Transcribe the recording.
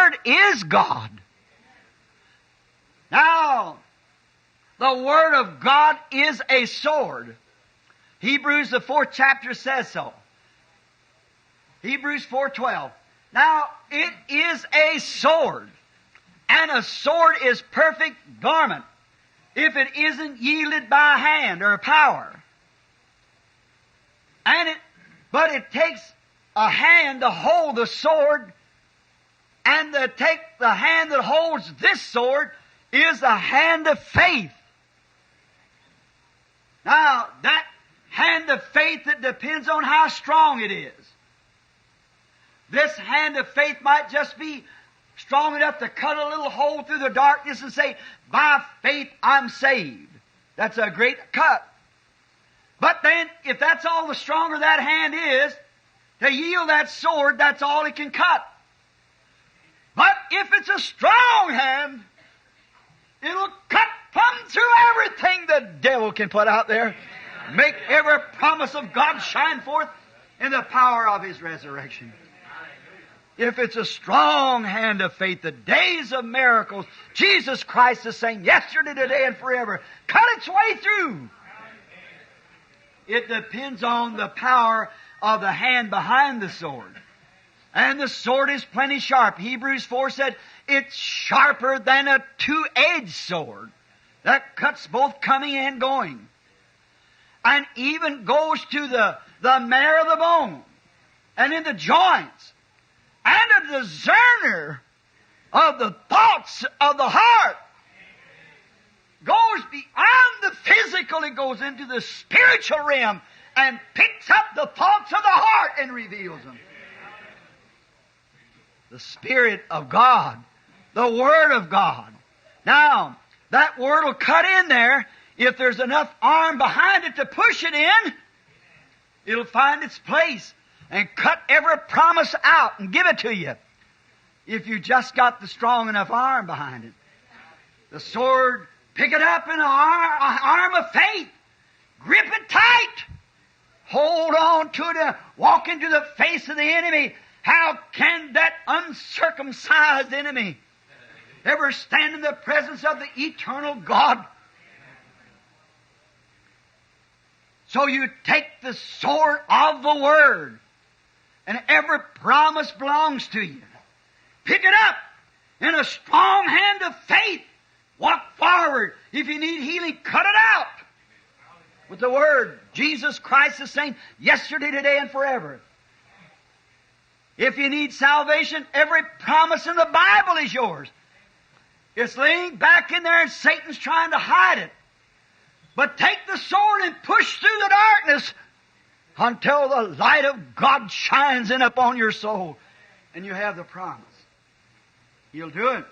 Word is God. Now, the Word of God is a sword. Hebrews, the 4th chapter says so. Hebrews 4:12. Now, it is a sword. And a sword is perfect garment if it isn't yielded by hand or power. But it takes a hand to hold the sword, and the hand that holds this sword is the hand of faith. Now, that hand of faith that depends on how strong it is. This hand of faith might just be strong enough to cut a little hole through the darkness and say, by faith I'm saved. That's a great cut. But then, if that's all the stronger that hand is, to yield that sword, that's all it can cut. But if it's a strong hand, it'll cut plumb through everything the devil can put out there. Make every promise of God shine forth in the power of His resurrection. If it's a strong hand of faith, the days of miracles, Jesus Christ the same yesterday, today, and forever, cut its way through. It depends on the power of the hand behind the sword. And the sword is plenty sharp. Hebrews 4 said, it's sharper than a two-edged sword that cuts both coming and going. And even goes to the marrow of the bone and in the joints. And a discerner of the thoughts of the heart. Goes beyond the physical, it goes into the spiritual realm and picks up the thoughts of the heart and reveals them. The Spirit of God, the Word of God. Now, that Word will cut in there. If there's enough arm behind it to push it in, it'll find its place and cut every promise out and give it to you. If you just got the strong enough arm behind it. The sword, pick it up in an arm of faith. Grip it tight. Hold on to it and walk into the face of the enemy. How can that uncircumcised enemy ever stand in the presence of the eternal God? So you take the sword of the Word, and every promise belongs to you. Pick it up in a strong hand of faith. Walk forward. If you need healing, cut it out with the Word. Jesus Christ the same yesterday, today, and forever. If you need salvation, every promise in the Bible is yours. It's laying back in there and Satan's trying to hide it. But take the sword and push through the darkness until the light of God shines in upon your soul and you have the promise. He'll do it.